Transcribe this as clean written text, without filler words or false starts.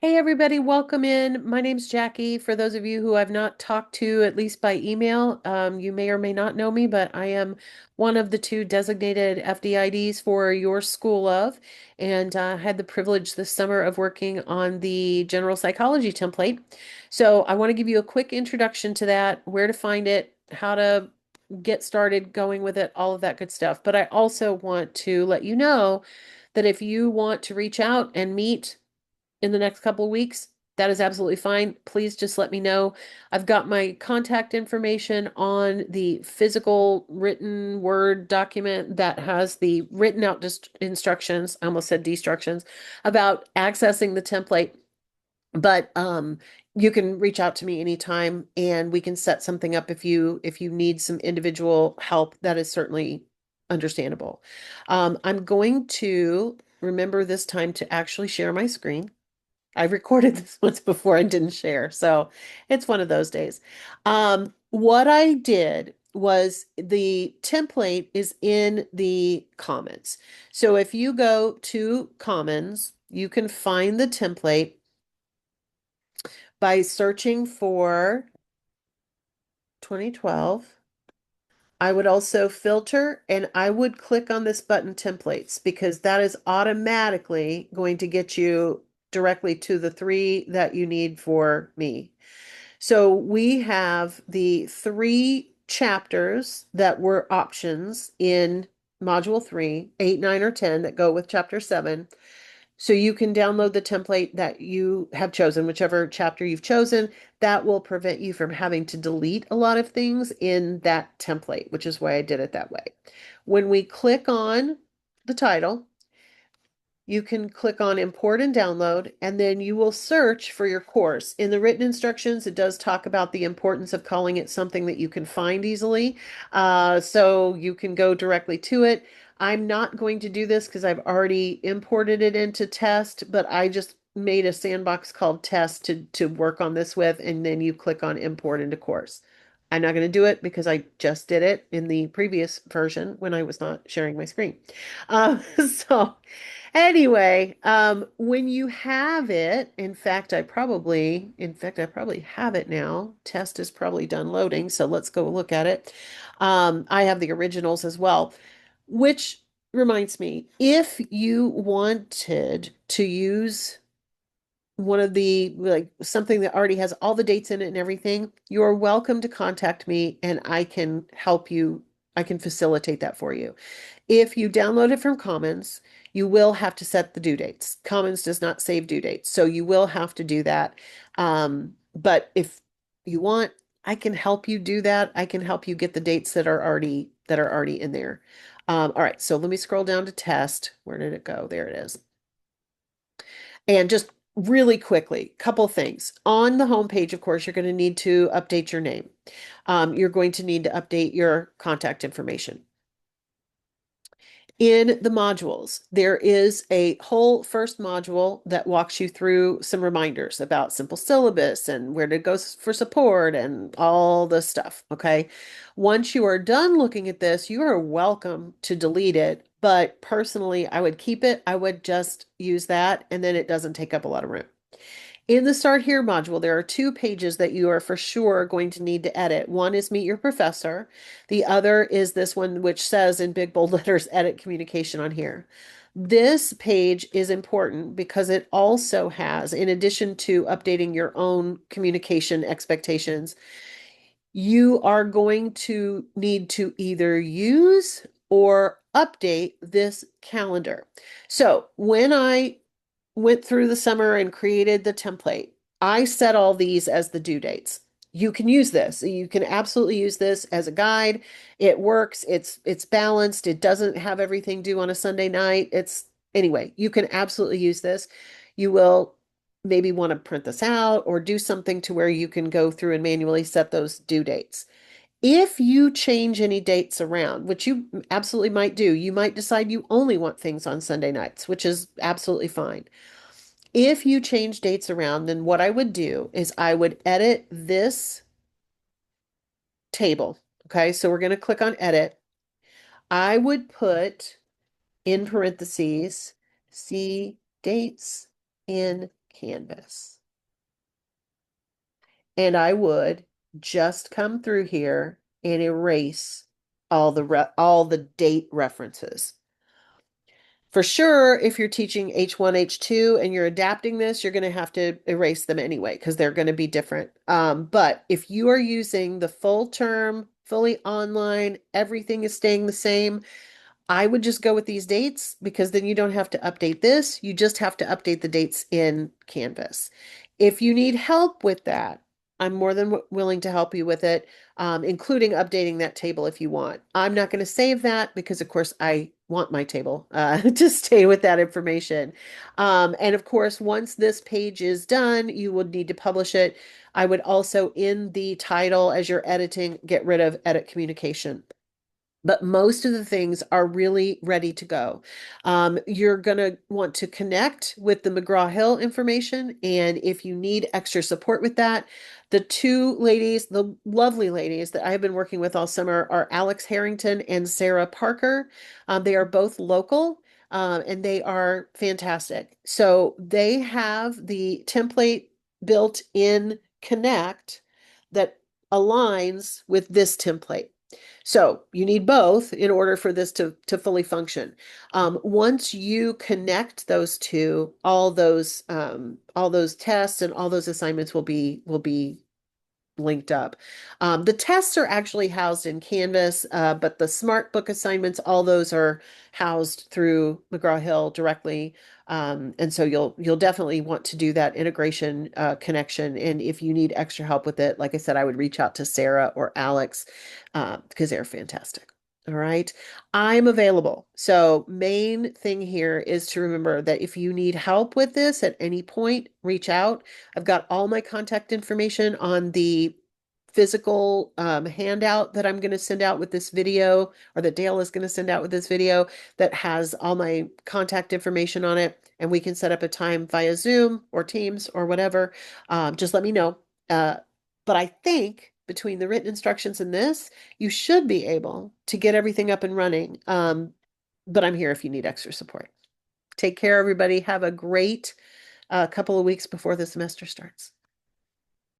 Hey everybody, welcome in. My name's Jackie. For those of you who I've not talked to, at least by email, you may or may not know me, but I am one of the two designated FDIDs for your School of, and had the privilege this summer of working on the general psychology template. So I want to give you a quick introduction to that, where to find it, how to get started going with it, all of that good stuff. But I also want to let you know that if you want to reach out and meet in the next couple of weeks, that is absolutely fine. Please just let me know. I've got my contact information on the physical written Word document that has the written out instructions. I almost said destructions about accessing the template. But you can reach out to me anytime and we can set something up if you need some individual help. That is certainly understandable. I'm going to remember this time to actually share my screen. I recorded this once before and didn't share, so it's one of those days. What I did was the template is in the Commons. So if you go to Commons, you can find the template by searching for 2012. I would also filter and I would click on this button templates because that is automatically going to get you directly to the three that you need for me. So we have the three chapters that were options in module 3, 8, 9, or 10 that go with chapter 7. So you can download the template that you have chosen, whichever chapter you've chosen. That will prevent you from having to delete a lot of things in that template, which is why I did it that way. When we click on the title, you can click on import and download, and then you will search for your course. In the written instructions, it does talk about the importance of calling it something that you can find easily. So you can go directly to it. I'm not going to do this because I've already imported it into test, but I just made a sandbox called test to work on this with, and then you click on import into course. I'm not going to do it because I just did it in the previous version when I was not sharing my screen. So anyway, when you have it, in fact, I probably have it now. Test is probably done loading, so let's go look at it. I have the originals as well, which reminds me, if you wanted to use one of the like something that already has all the dates in it and everything, you're welcome to contact me and I can help you. I can facilitate that for you. If you download it from Commons, you will have to set the due dates. Commons does not save due dates, so you will have to do that. But if you want, I can help you do that. I can help you get the dates that are already in there. All right, so let me scroll down to test. Where did it go? There it is. And just really quickly, couple things. On the homepage, of course, you're going to need to update your name. You're going to need to update your contact information. In the modules, there is a whole first module that walks you through some reminders about simple syllabus and where to go for support and all the stuff. Okay. Once you are done looking at this, you are welcome to delete it. But personally, I would keep it. I would just use that, and then it doesn't take up a lot of room. In the Start Here module, there are two pages that you are for sure going to need to edit. One is Meet Your Professor. The other is this one, which says in big bold letters, Edit Communication on here. This page is important because it also has, in addition to updating your own communication expectations, you are going to need to either use or update this calendar. So when I went through the summer and created the template, I set all these as the due dates. You can use this. You can absolutely use this as a guide. It works. It's balanced. It doesn't have everything due on a Sunday night. It's anyway, you can absolutely use this. You will maybe want to print this out or do something to where you can go through and manually set those due dates. If you change any dates around, which you absolutely might do, you might decide you only want things on Sunday nights, which is absolutely fine. If you change dates around, then what I would do is I would edit this table. Okay, so we're going to click on edit. I would put in parentheses, see dates in Canvas. And I would just come through here and erase all the date references. For sure, if you're teaching H1, H2 and you're adapting this, you're going to have to erase them anyway because they're going to be different. But if you are using the full term, fully online, everything is staying the same, I would just go with these dates because then you don't have to update this. You just have to update the dates in Canvas. If you need help with that, I'm more than willing to help you with it, including updating that table if you want. I'm not going to save that because, of course, I want my table to stay with that information. And of course, once this page is done, you would need to publish it. I would also, in the title, as you're editing, get rid of edit communication. But most of the things are really ready to go. You're going to want to connect with the McGraw-Hill information. And if you need extra support with that, the two ladies, the lovely ladies that I have been working with all summer are Alex Harrington and Sarah Parker. They are both local. And they are fantastic. So they have the template built in Connect that aligns with this template. So you need both in order for this to fully function. Once you connect those two, all those tests and all those assignments will be linked up. The tests are actually housed in Canvas, but the Smart Book assignments, all those are housed through McGraw-Hill directly. And so you'll definitely want to do that integration connection. And if you need extra help with it, like I said, I would reach out to Sarah or Alex because they're fantastic. All right. I'm available. So main thing here is to remember that if you need help with this at any point, reach out. I've got all my contact information on the physical handout that I'm going to send out with this video, or that Dale is going to send out with this video, that has all my contact information on it. And we can set up a time via Zoom or Teams or whatever. Just let me know. But I think between the written instructions and this, you should be able to get everything up and running. But I'm here if you need extra support. Take care, everybody. Have a great couple of weeks before the semester starts.